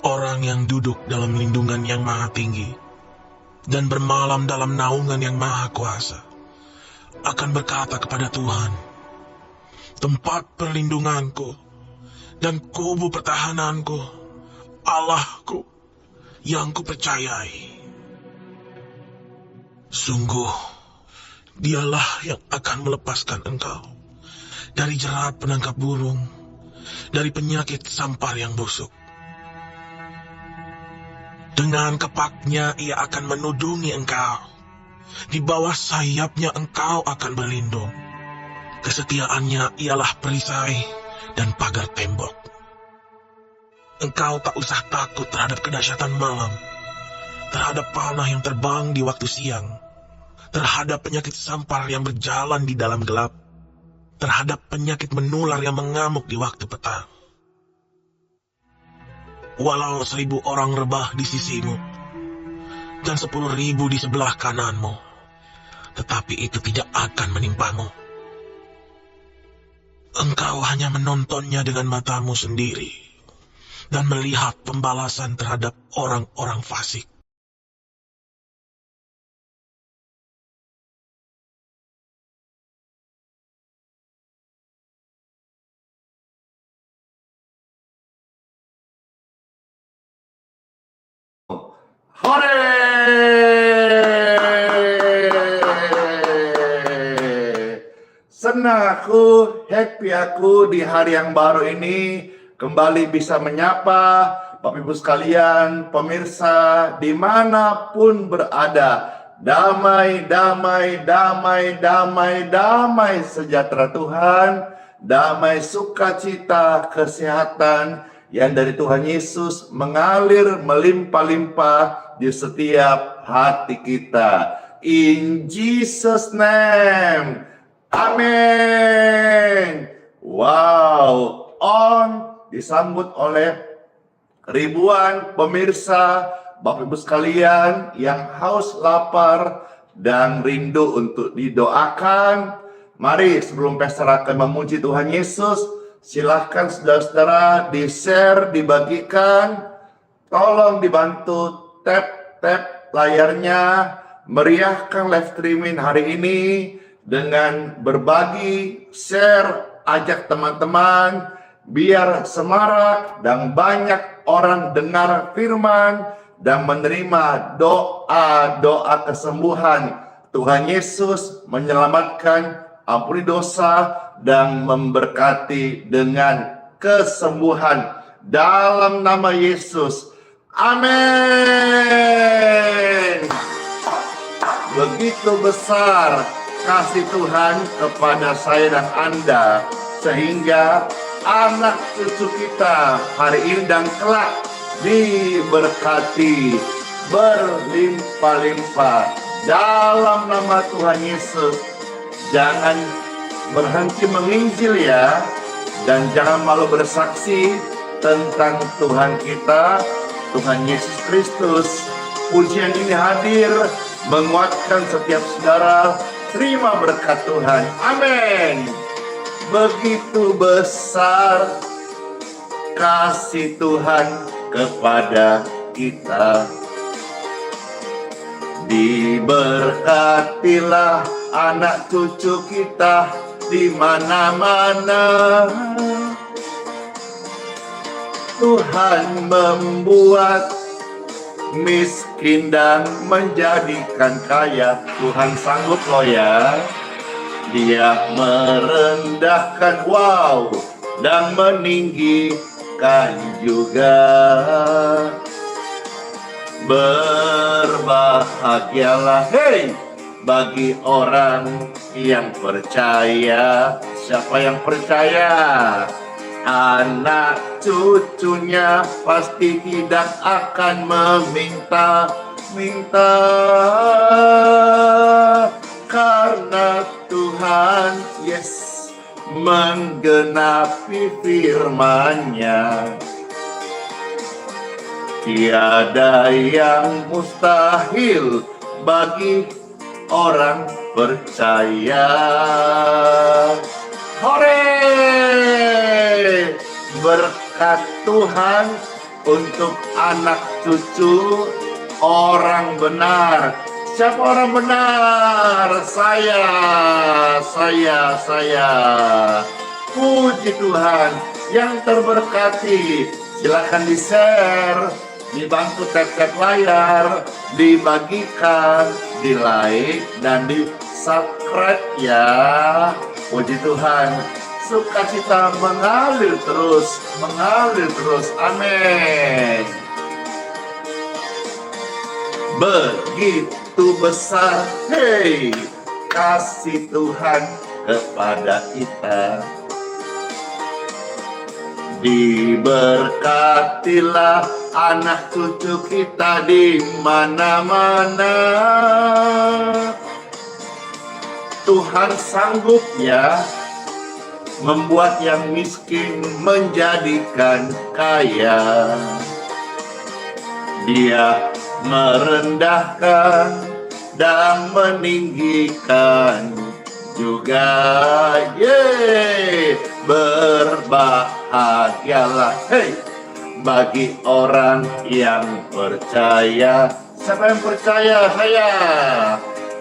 Orang yang duduk dalam lindungan yang maha tinggi dan bermalam dalam naungan yang maha kuasa akan berkata kepada Tuhan, tempat perlindunganku dan kubu pertahananku, Allahku yang kupercayai. Sungguh, dialah yang akan melepaskan engkau dari jerat penangkap burung, dari penyakit sampar yang busuk. Dengan kepaknya ia akan menudungi engkau. Di bawah sayapnya engkau akan berlindung. Kesetiaannya ialah perisai dan pagar tembok. Engkau tak usah takut terhadap kedahsyatan malam, terhadap panah yang terbang di waktu siang, terhadap penyakit sampar yang berjalan di dalam gelap, terhadap penyakit menular yang mengamuk di waktu petang. Walau 1000 orang rebah di sisimu, dan 10.000 di sebelah kananmu, tetapi itu tidak akan menimpamu. Engkau hanya menontonnya dengan matamu sendiri, dan melihat pembalasan terhadap orang-orang fasik. Hore! Senang aku, happy aku di hari yang baru ini kembali bisa menyapa Bapak Ibu sekalian, pemirsa dimanapun berada. Damai, damai, damai, damai, damai sejahtera Tuhan, damai sukacita, kesehatan yang dari Tuhan Yesus mengalir melimpah-limpah di setiap hati kita. In Jesus' name, amin. Wow, disambut oleh ribuan pemirsa, Bapak Ibu sekalian yang haus, lapar, dan rindu untuk didoakan. Mari sebelum pesta akan memuji Tuhan Yesus, silahkan saudara-saudara di-share, dibagikan. Tolong dibantu tap layarnya, meriahkan live streaming hari ini dengan berbagi, share, ajak teman-teman, biar semarak dan banyak orang dengar firman dan menerima doa-doa kesembuhan. Tuhan Yesus menyelamatkan, ampuni dosa, dan memberkati dengan kesembuhan. Dalam nama Yesus, amin. Begitu besar kasih Tuhan kepada saya dan Anda, sehingga anak cucu kita hari ini dan kelak diberkati berlimpah-limpah dalam nama Tuhan Yesus. Jangan berhenti menginjil ya, dan jangan malu bersaksi tentang Tuhan kita, Tuhan Yesus Kristus. Pujian ini hadir menguatkan setiap saudara. Terima berkat Tuhan, amin. Begitu besar kasih Tuhan kepada kita, diberkatilah anak cucu kita di mana-mana. Tuhan membuat miskin dan menjadikan kaya. Tuhan sanggup loh ya. Dia merendahkan, wow, dan meninggikan juga. Berbahagialah, hei, bagi orang yang percaya. Siapa yang percaya? Anak cucunya pasti tidak akan meminta-minta. menggenapi firman-Nya. Tiada yang mustahil bagi orang percaya. Hore! Berkat Tuhan untuk anak cucu orang benar. Siapa orang benar? Saya. Puji Tuhan yang terberkati. Silakan di-share, dibantu tap-tap layar, dibagikan, di-like, dan di-subscribe ya. Puji Tuhan, sukacita mengalir terus. Amin. Begitu besar, kasih Tuhan kepada kita. Diberkatilah anak cucu kita di mana-mana. Tuhan sanggup ya membuat yang miskin menjadikan kaya. Dia merendahkan dan meninggikan juga. Berbahagialah bagi orang yang percaya. Siapa yang percaya? Saya.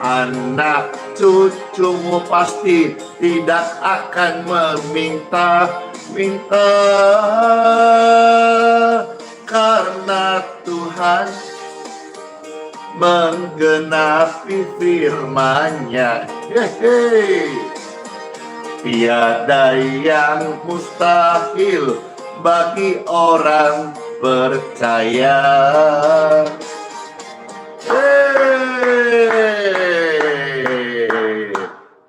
Anak cucumu pasti tidak akan meminta-minta, karena Tuhan menggenapi firman-Nya. Tiada yang mustahil bagi orang percaya.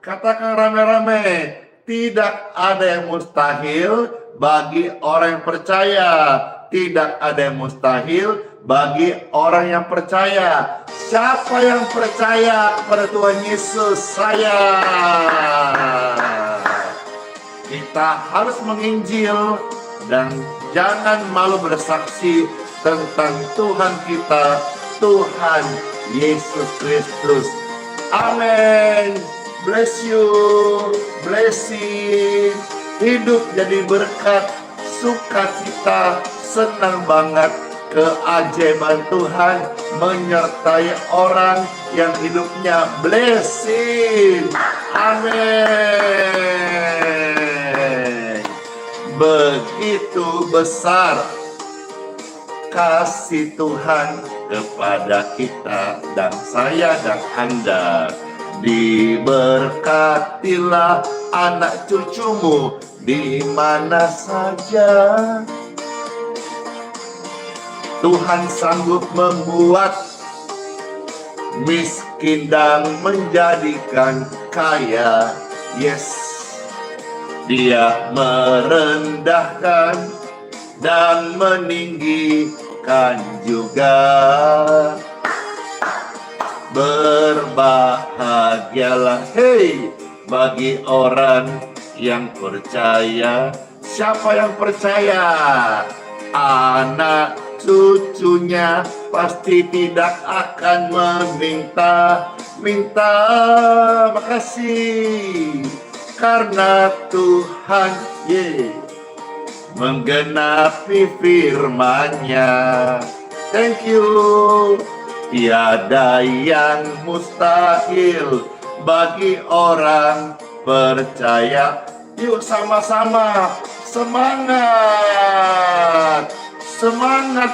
Katakan rame-rame, tidak ada yang mustahil bagi orang yang percaya. Tidak ada yang mustahil bagi orang yang percaya. Siapa yang percaya pada Tuhan Yesus? Saya. Kita harus menginjil dan jangan malu bersaksi tentang Tuhan kita, Tuhan Yesus Kristus. Amin. Bless you, blessing. Hidup jadi berkat, sukacita, senang banget. Keajaiban Tuhan menyertai orang yang hidupnya blessing. Amin. Begitu besar kasih Tuhan kepada kita dan saya dan Anda. Diberkatilah anak cucumu di mana saja. Tuhan sanggup membuat miskin dan menjadikan kaya. Yes, Dia merendahkan dan meninggikan juga. Berbahagialah bagi orang yang percaya. Siapa yang percaya? Anak cucunya pasti tidak akan meminta-minta. Makasih karena Tuhan menggenapi firman-Nya. Thank you. Tiada yang mustahil bagi orang percaya. Yuk sama-sama semangat. Semangat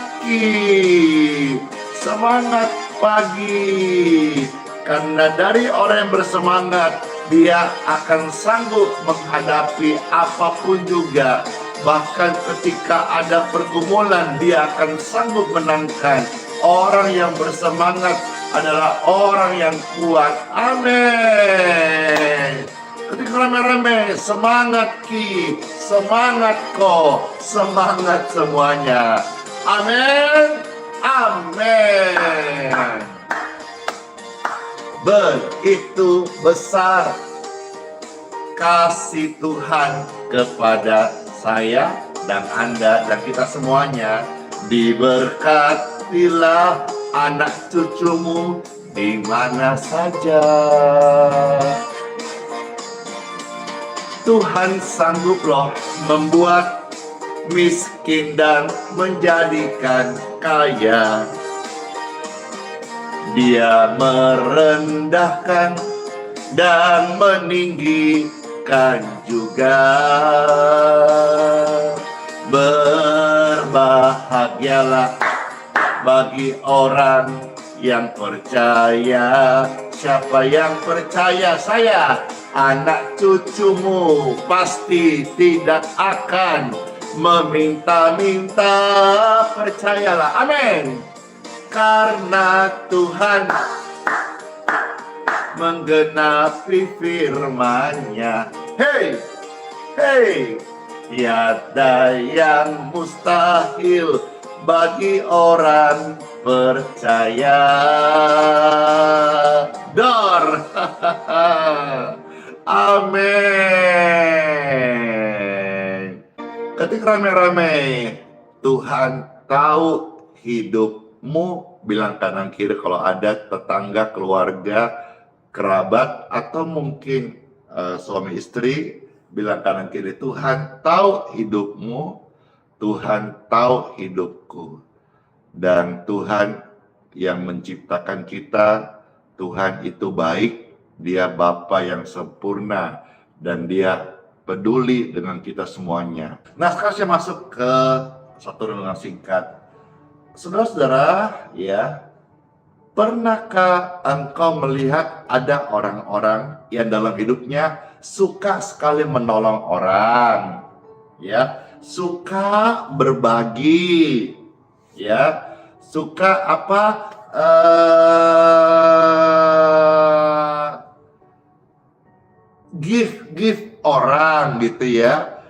semangat pagi. Karena dari orang yang bersemangat, dia akan sanggup menghadapi apapun juga. Bahkan ketika ada pergumulan, dia akan sanggup menangkan. Orang yang bersemangat adalah orang yang kuat. Amin. Ketika rame-rame, semangat semangat semangat semuanya. Amin. Amin. Begitu besar kasih Tuhan kepada saya dan Anda dan kita semuanya. Diberkatilah anak cucumu di mana saja. Tuhan sanggup loh membuat miskin dan menjadikan kaya. Dia merendahkan dan meninggikan juga. Berbahagialah bagi orang yang percaya. Siapa yang percaya? Saya, anak cucumu, pasti tidak akan meminta-minta. Percayalah, amin. Karena Tuhan menggenapi firman-Nya. Hei, hei, tiada yang mustahil bagi orang percaya. Dor. Amin. Ketika rame-rame, Tuhan tahu hidupmu. Bilang kanan kiri kalau ada tetangga, keluarga, kerabat, atau mungkin suami istri. Bilang kanan kiri, Tuhan tahu hidupmu, Tuhan tahu hidupku. Dan Tuhan yang menciptakan kita, Tuhan itu baik, Dia Bapa yang sempurna, dan Dia peduli dengan kita semuanya. Nah, sekarang saya masuk ke satu renungan singkat. Saudara-saudara, ya, pernahkah engkau melihat ada orang-orang yang dalam hidupnya suka sekali menolong orang, ya, suka berbagi, ya, suka give orang gitu ya,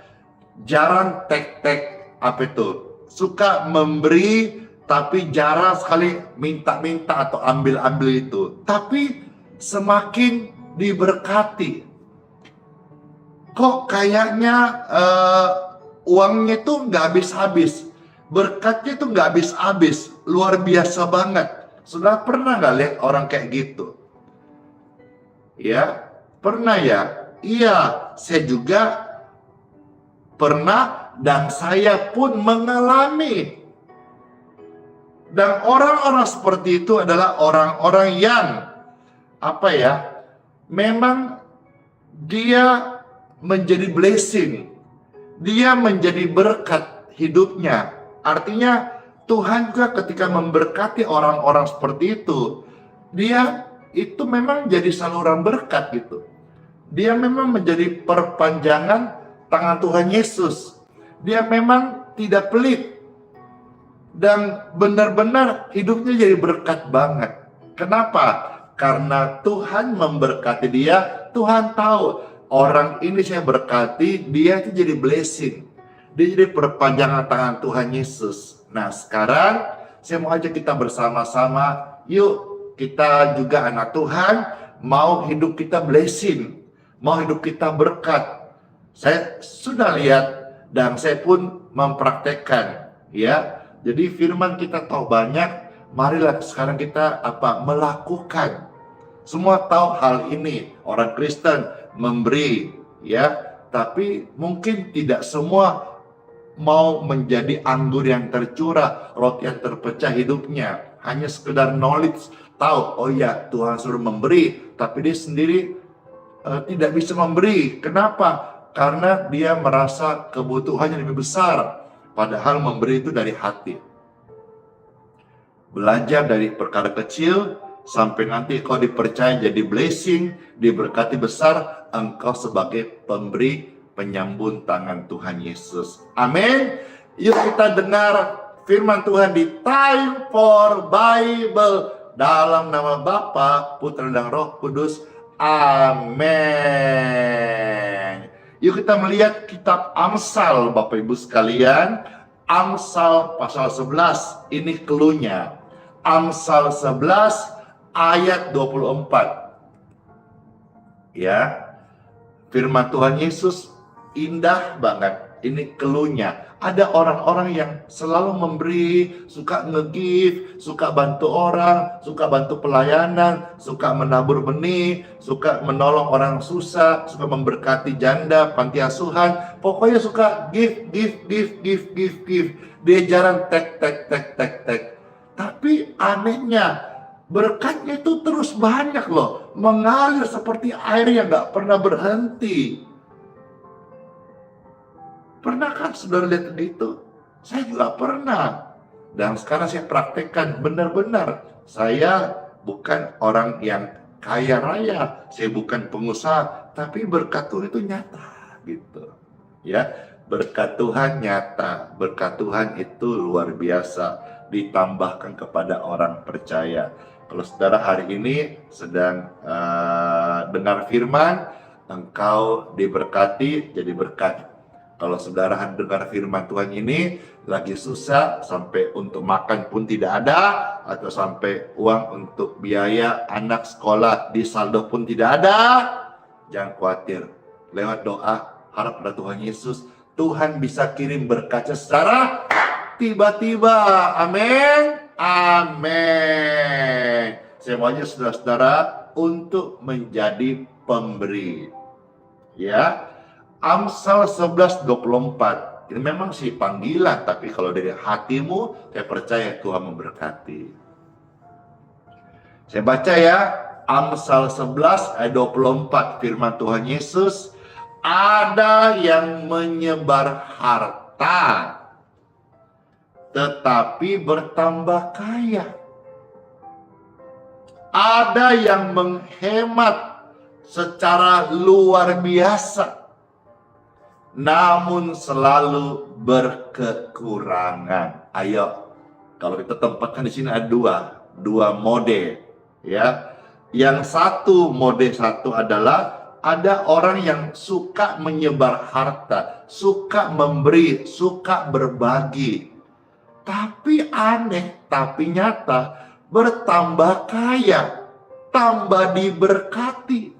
jarang tek-tek suka memberi tapi jarang sekali minta-minta atau ambil-ambil itu. Tapi semakin diberkati, kok kayaknya uangnya tuh nggak habis-habis, berkatnya tuh nggak habis-habis, luar biasa banget. Sudah pernah nggak lihat orang kayak gitu? Ya, pernah ya? Iya, saya juga pernah dan saya pun mengalami. Dan orang-orang seperti itu adalah orang-orang yang memang dia menjadi blessing, dia menjadi berkat hidupnya. Artinya Tuhan juga ketika memberkati orang-orang seperti itu, dia itu memang jadi saluran berkat gitu. Dia memang menjadi perpanjangan tangan Tuhan Yesus. Dia memang tidak pelit. Dan benar-benar hidupnya jadi berkat banget. Kenapa? Karena Tuhan memberkati dia. Tuhan tahu orang ini saya berkati, dia itu jadi blessing. Dia jadi perpanjangan tangan Tuhan Yesus. Nah, sekarang saya mau ajak kita bersama-sama, yuk kita juga anak Tuhan, mau hidup kita blessing, mau hidup kita berkat. Saya sudah lihat dan saya pun mempraktekkan, ya. Jadi firman kita tahu banyak, marilah sekarang kita melakukan. Semua tahu hal ini, orang Kristen memberi, ya. Tapi mungkin tidak semua mau menjadi anggur yang tercurah, roti yang terpecah hidupnya. Hanya sekedar knowledge, tahu, oh ya Tuhan suruh memberi, tapi dia sendiri tidak bisa memberi. Kenapa? Karena dia merasa kebutuhannya lebih besar. Padahal memberi itu dari hati. Belajar dari perkara kecil sampai nanti kau dipercaya jadi blessing, diberkati besar, engkau sebagai pemberi, penyambun tangan Tuhan Yesus. Amin. Yuk kita dengar firman Tuhan di Time for Bible dalam nama Bapa, Putra dan Roh Kudus. Amin. Yuk kita melihat kitab Amsal, Bapak Ibu sekalian. Amsal pasal 11, ini cluenya. Amsal 11 ayat 24. Ya. Firman Tuhan Yesus indah banget. Ini keluhnya. Ada orang-orang yang selalu memberi, suka nge-give, suka bantu orang, suka bantu pelayanan, suka menabur benih, suka menolong orang susah, suka memberkati janda, panti asuhan. Pokoknya suka give. Dia jarang tek. Tapi anehnya, berkatnya itu terus banyak loh, mengalir seperti air yang gak pernah berhenti. Pernah kan saudara lihat gitu? Saya juga pernah. Dan sekarang saya praktekkan benar-benar. Saya bukan orang yang kaya raya, saya bukan pengusaha, tapi berkat Tuhan itu nyata gitu. Ya, berkat Tuhan nyata, berkat Tuhan itu luar biasa, ditambahkan kepada orang percaya. Kalau saudara hari ini sedang dengar firman, engkau diberkati jadi berkat. Kalau saudara dengar firman Tuhan ini lagi susah, sampai untuk makan pun tidak ada, atau sampai uang untuk biaya anak sekolah di saldo pun tidak ada, jangan khawatir. Lewat doa, harap pada Tuhan Yesus, Tuhan bisa kirim berkatnya secara tiba-tiba. Amin. Amin. Saya mau aja saudara-saudara untuk menjadi pemberi. Ya. Amsal 11:24. Ini memang sih panggilan, tapi kalau dari hatimu, saya percaya Tuhan memberkati. Saya baca ya, Amsal 11 ayat 24, firman Tuhan Yesus, ada yang menyebar harta, tetapi bertambah kaya. Ada yang menghemat secara luar biasa, namun selalu berkekurangan. Ayo, kalau kita tempatkan di sini ada dua mode, ya. Yang mode satu adalah ada orang yang suka menyebar harta, suka memberi, suka berbagi. Tapi aneh, tapi nyata, bertambah kaya, tambah diberkati.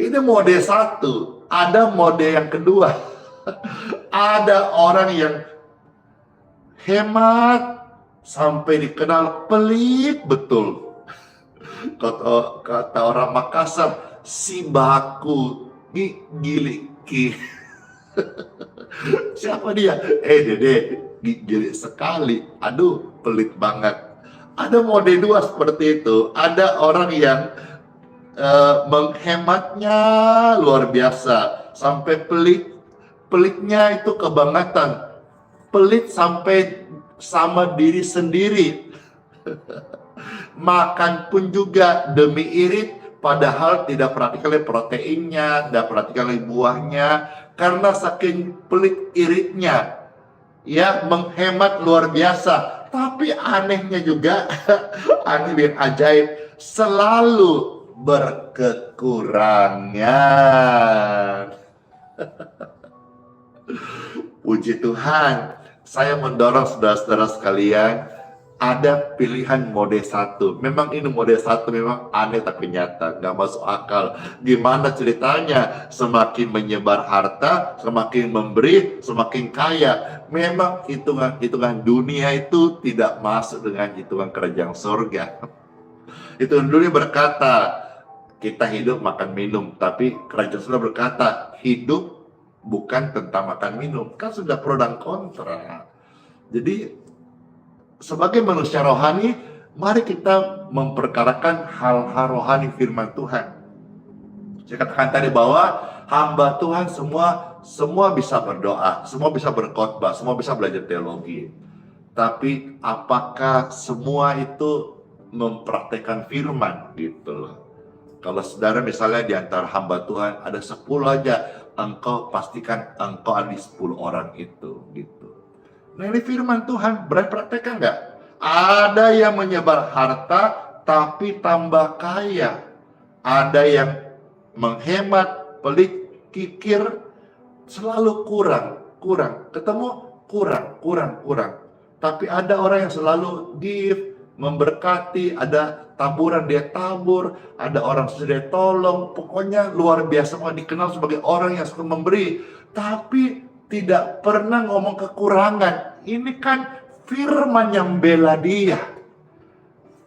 Ini mode satu. Ada mode yang kedua. Ada orang yang hemat sampai dikenal pelit betul. Kata orang Makassar, si baku giliki. Siapa dia? Dede, gili sekali. Aduh, pelit banget. Ada mode dua seperti itu. Ada orang yang menghematnya luar biasa, sampai pelitnya itu kebangetan, pelit sampai sama diri sendiri. Makan pun juga demi irit, padahal tidak perhatikan proteinnya, tidak perhatikan buahnya, karena saking pelit iritnya, ya, menghemat luar biasa. Tapi anehnya juga, aneh yang ajaib, selalu berkekurangan. Puji Tuhan, saya mendorong saudara-saudara sekalian, ada pilihan mode satu. Memang ini mode satu memang aneh tapi nyata, gak masuk akal. Gimana ceritanya? Semakin menyebar harta, semakin memberi, semakin kaya. Memang hitungan dunia itu tidak masuk dengan hitungan kerajaan surga. Hitungan dunia berkata, kita hidup makan minum, tapi kerajaan surga berkata, hidup bukan tentang makan minum. Kan sudah pro dan kontra. Jadi sebagai manusia rohani, mari kita memperkarakan hal-hal rohani firman Tuhan. Saya katakan tadi bahwa hamba Tuhan semua bisa berdoa, semua bisa berkhotbah, semua bisa belajar teologi. Tapi apakah semua itu mempraktekkan firman gitu loh? Kalau saudara misalnya di antara hamba Tuhan ada 10 aja, engkau pastikan engkau ada di 10 orang itu gitu. Nah ini firman Tuhan, berani praktekkan nggak? Ada yang menyebar harta tapi tambah kaya. Ada yang menghemat, pelit, kikir, selalu kurang. Ketemu kurang. Tapi ada orang yang selalu give, memberkati, ada taburan dia tabur, ada orang sudah tolong, pokoknya luar biasa, dikenal sebagai orang yang suka memberi, tapi tidak pernah ngomong kekurangan. Ini kan firman yang bela dia,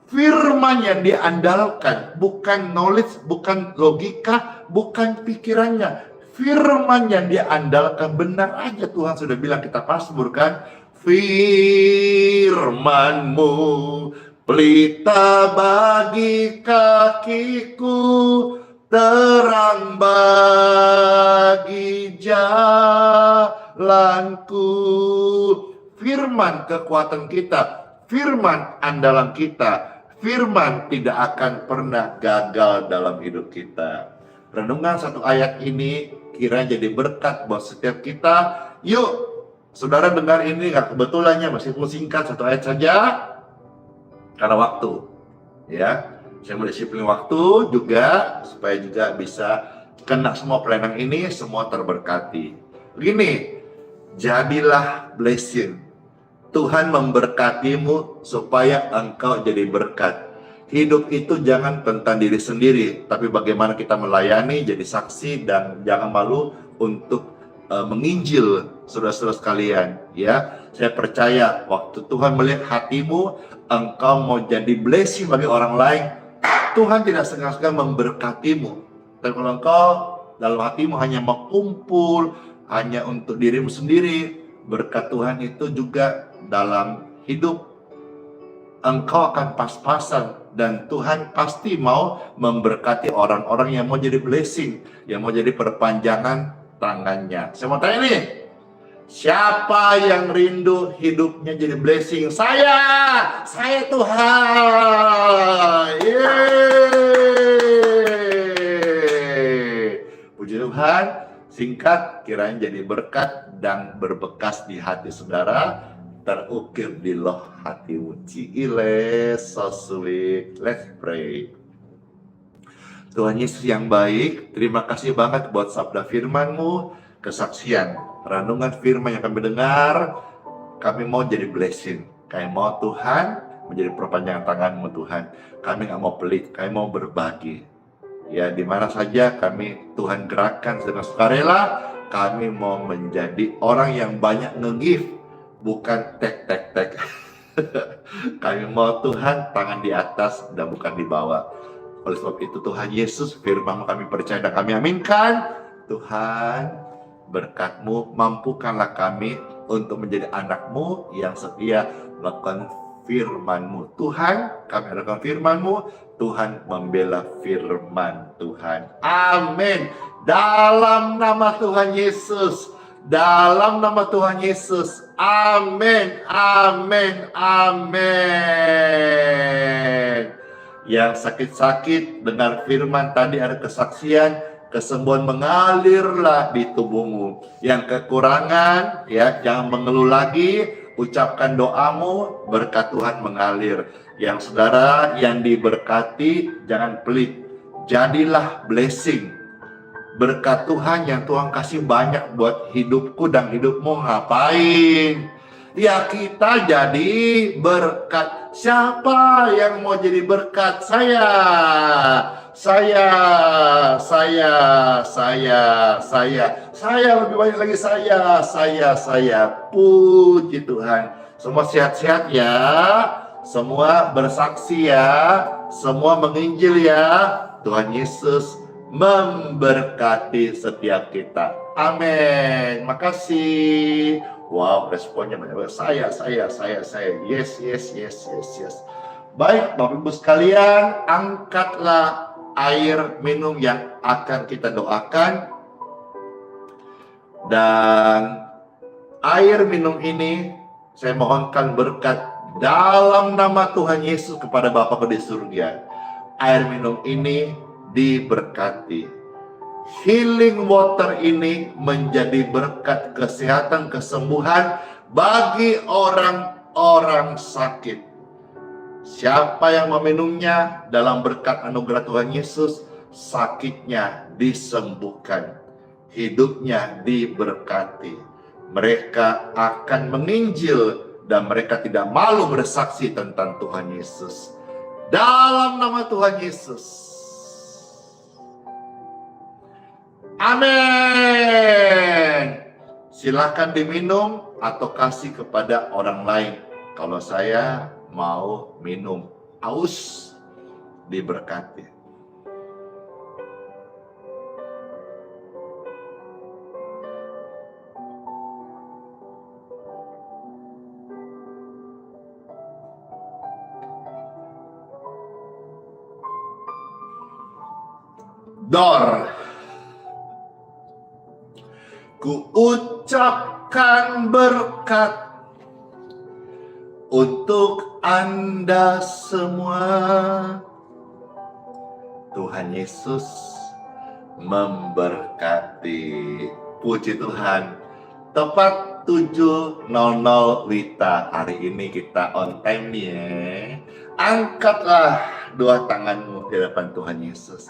firman yang diandalkan, bukan knowledge, bukan logika, bukan pikirannya. Firman yang diandalkan, benar aja Tuhan sudah bilang kita Mazmur kan, firman-Mu pelita bagi kakiku, terang bagi jalanku. Firman kekuatan kita, firman andalan kita, firman tidak akan pernah gagal dalam hidup kita. Renungan satu ayat ini kiranya jadi berkat buat setiap kita. Yuk, saudara dengar ini, gak kebetulannya meskipun singkat, satu ayat saja, karena waktu, ya. Saya mau disiplin waktu juga supaya juga bisa kena semua pelayanan ini, semua terberkati. Begini, jadilah blessing. Tuhan memberkatimu supaya engkau jadi berkat. Hidup itu jangan tentang diri sendiri, tapi bagaimana kita melayani, jadi saksi, dan jangan malu untuk menginjil saudara-saudara sekalian, ya. Saya percaya waktu Tuhan melihat hatimu, engkau mau jadi blessing bagi orang lain, Tuhan tidak sengaja memberkatimu. Tapi kalau engkau dalam hatimu hanya mau kumpul, hanya untuk dirimu sendiri, berkat Tuhan itu juga dalam hidup engkau akan pas-pasan, dan Tuhan pasti mau memberkati orang-orang yang mau jadi blessing, yang mau jadi perpanjangan tangannya. Saya mau tanya nih, siapa yang rindu hidupnya jadi blessing? Saya Tuhan. Yeay. Puji Tuhan, singkat kiranya jadi berkat dan berbekas di hati saudara, terukir di loh hatimu. Ciile, so sweet. Let's pray. Tuhan Yesus yang baik, terima kasih banget buat sabda firman-Mu, kesaksian, renungan firman yang kami dengar. Kami mau jadi blessing. Kami mau Tuhan menjadi perpanjangan tangan-Mu Tuhan. Kami gak mau pelit, kami mau berbagi. Ya, di mana saja kami Tuhan gerakkan dengan sukarela, kami mau menjadi orang yang banyak nge-give, bukan tek. Kami mau Tuhan tangan di atas dan bukan di bawah. Oleh sebab itu Tuhan Yesus, firman-Mu kami percaya dan kami aminkan. Tuhan, berkat-Mu mampukanlah kami untuk menjadi anak-Mu yang setia melakukan firman-Mu. Tuhan, kami adakan firman-Mu, Tuhan membela firman Tuhan. Amin. Dalam nama Tuhan Yesus, dalam nama Tuhan Yesus. Amin, amin, amin. Yang sakit-sakit dengar firman tadi, ada kesaksian, kesembuhan mengalirlah di tubuhmu. Yang kekurangan, ya jangan mengeluh lagi, ucapkan doamu, berkat Tuhan mengalir. Yang saudara yang diberkati, jangan pelit, jadilah blessing. Berkat Tuhan yang Tuhan kasih banyak buat hidupku dan hidupmu, ngapain? Ya kita jadi berkat. Siapa yang mau jadi berkat? Saya lebih banyak lagi, saya. Puji Tuhan. Semua sehat-sehat ya, semua bersaksi ya, semua menginjil ya. Tuhan Yesus memberkati setiap kita. Amin. Makasih. Wow, responnya banyak banget. Saya. Yes. Baik, Bapak Ibu sekalian, angkatlah air minum yang akan kita doakan. Dan air minum ini saya mohonkan berkat dalam nama Tuhan Yesus kepada Bapa di surga. Air minum ini diberkati. Healing water ini menjadi berkat kesehatan, kesembuhan bagi orang-orang sakit. Siapa yang meminumnya dalam berkat anugerah Tuhan Yesus, sakitnya disembuhkan, hidupnya diberkati. Mereka akan menginjil dan mereka tidak malu bersaksi tentang Tuhan Yesus. Dalam nama Tuhan Yesus. Amin. Silakan diminum atau kasih kepada orang lain. Kalau saya mau minum, aus, diberkati. Dor. Ku ucapkan berkat untuk Anda semua. Tuhan Yesus memberkati. Puji Tuhan. Tepat 7.00 Wita. Hari ini kita on time nih ya. Angkatlah dua tanganmu di depan Tuhan Yesus.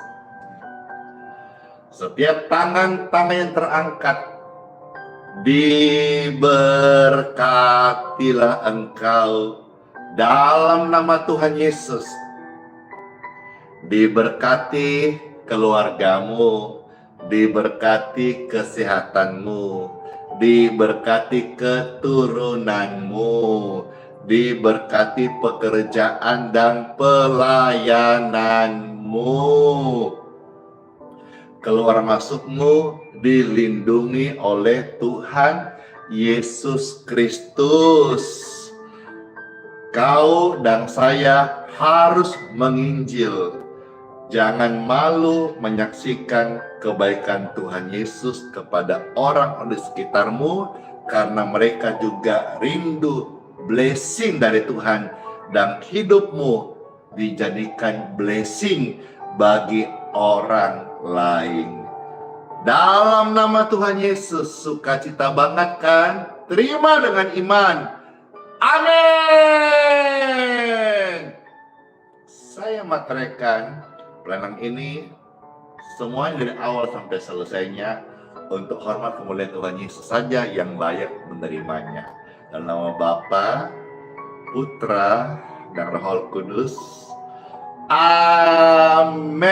Setiap tangan-tangan yang terangkat, diberkatilah engkau dalam nama Tuhan Yesus. Diberkati keluargamu, diberkati kesehatanmu, diberkati keturunanmu, diberkati pekerjaan dan pelayananmu. Keluar masukmu dilindungi oleh Tuhan Yesus Kristus. Kau dan saya harus menginjil. Jangan malu menyaksikan kebaikan Tuhan Yesus kepada orang di sekitarmu, karena mereka juga rindu blessing dari Tuhan, dan hidupmu dijadikan blessing bagi orang lain. Dalam nama Tuhan Yesus, sukacita banget kan? Terima dengan iman. Amin. Saya materaikan pelayanan ini semuanya dari awal sampai selesainya untuk hormat kemuliaan Tuhan Yesus saja yang layak menerimanya. Dalam nama Bapa, Putra, dan Roh Kudus. Amin.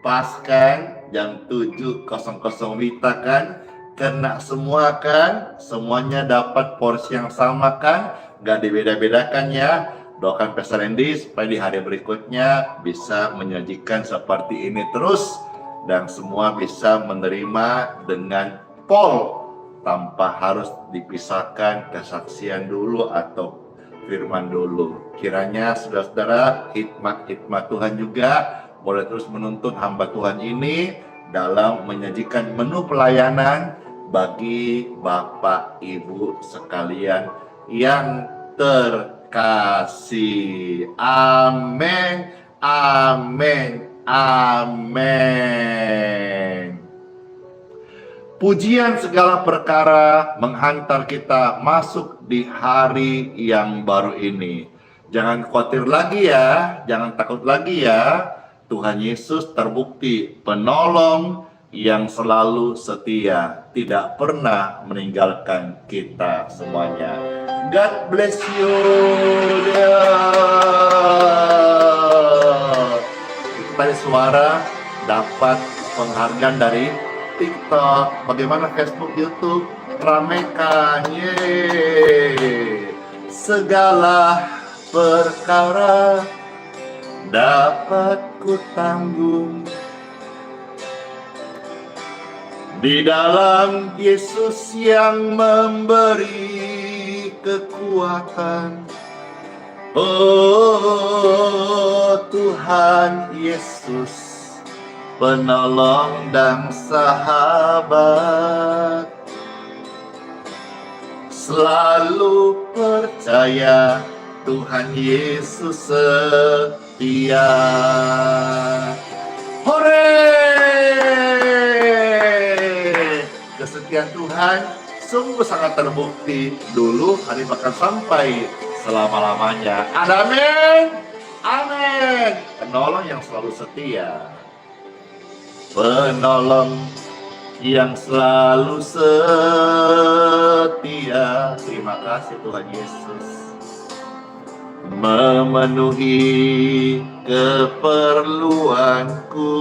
Pas kan jam 7.00 Wita kan? Kena semua kan? Semuanya dapat porsi yang sama kan? Gak dibeda-bedakan ya. Doakan Pastor Randy supaya di hari berikutnya bisa menyajikan seperti ini terus, dan semua bisa menerima dengan pol, tanpa harus dipisahkan kesaksian dulu atau firman dulu. Kiranya saudara-saudara, hikmat Tuhan juga boleh terus menuntun hamba Tuhan ini dalam menyajikan menu pelayanan bagi Bapak Ibu sekalian yang terkasih. Amin, amin, amin. Pujian segala perkara menghantar kita masuk di hari yang baru ini. Jangan khawatir lagi ya, jangan takut lagi ya. Tuhan Yesus terbukti penolong yang selalu setia, tidak pernah meninggalkan kita semuanya. God bless you. Tadi suara dapat penghargaan dari TikTok, bagaimana Facebook, YouTube, ramekan, yeay. Segala perkara dapat ku tanggung di dalam Yesus yang memberi kekuatan. Oh Tuhan Yesus, penolong dan sahabat, selalu percaya Tuhan Yesus setia. Hore! Kesetiaan Tuhan sungguh sangat terbukti dulu, hari bahkan sampai selama-lamanya. Amin. Amin. Penolong yang selalu setia. penolong yang selalu setia. Terima kasih Tuhan Yesus, memenuhi keperluanku.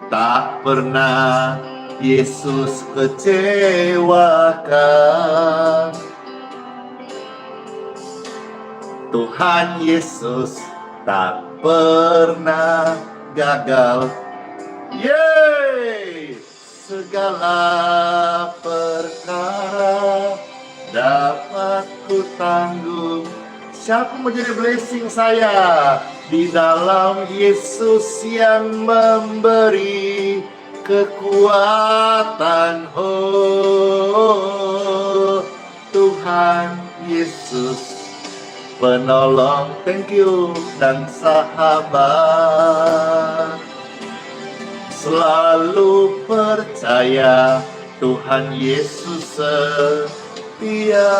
Tak pernah Yesus kecewakan. Tuhan Yesus tak pernah gagal. Yeay! Segala perkara dapat ku tanggung. Siapa menjadi blessing saya? Di dalam Yesus yang memberi kekuatan. Oh, Tuhan Yesus penolong, thank you, dan sahabat. Selalu percaya Tuhan Yesus setia.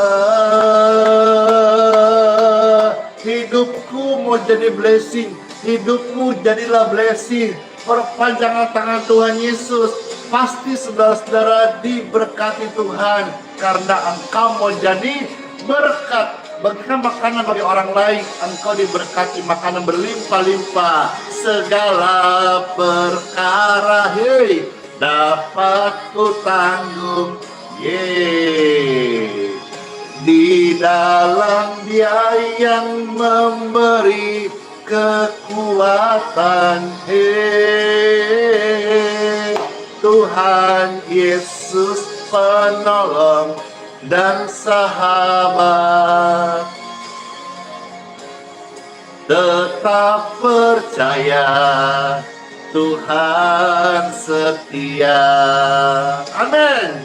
Hidupku mau jadi blessing, hidupmu jadilah blessing. Perpanjangan tangan Tuhan Yesus, pasti saudara-saudara diberkati Tuhan, karena engkau mau jadi berkat. Bagikan makanan bagi orang lain, engkau diberkati makanan berlimpah-limpah. Segala perkara, hei, dapat ku tanggung, yeay. Di dalam Dia yang memberi kekuatan, hei, Tuhan Yesus penolong dan sahabat. Tetap percaya Tuhan setia. Amin.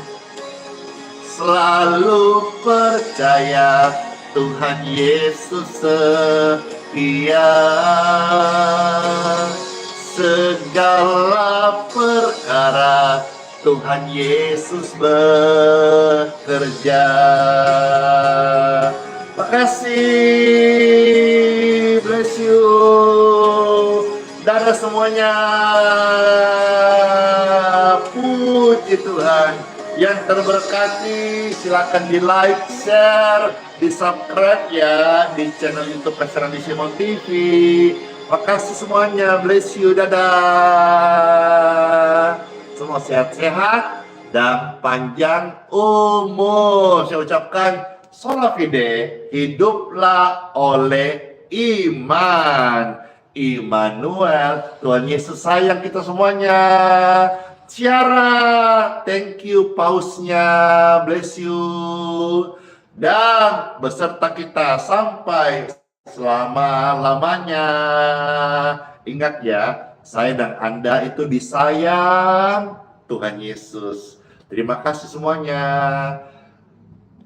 Selalu percaya Tuhan Yesus setia. Segala perkara Tuhan Yesus bekerja. Makasih, bless you. Dadah semuanya. Puji Tuhan. Yang terberkati silakan di like, share, di subscribe ya di channel YouTube Pastor Andi Simon TV. Makasih semuanya, bless you, dadah. Semua sehat-sehat dan panjang umur. Saya ucapkan sola fide, hiduplah oleh iman. Immanuel, Tuhan Yesus sayang kita semuanya. Ciara, thank you pausnya, bless you. Dan beserta kita sampai selama-lamanya. Ingat ya, saya dan Anda itu disayang Tuhan Yesus. Terima kasih semuanya.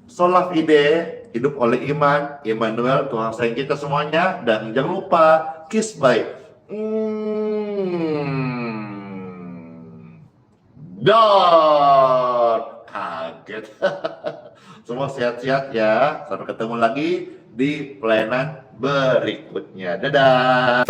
Sola fide, hidup oleh iman. Immanuel, Tuhan sayang kita semuanya. Dan jangan lupa, kiss bye. Kaget. Semua sehat-sehat ya. Sampai ketemu lagi di pelayanan berikutnya. Dadah.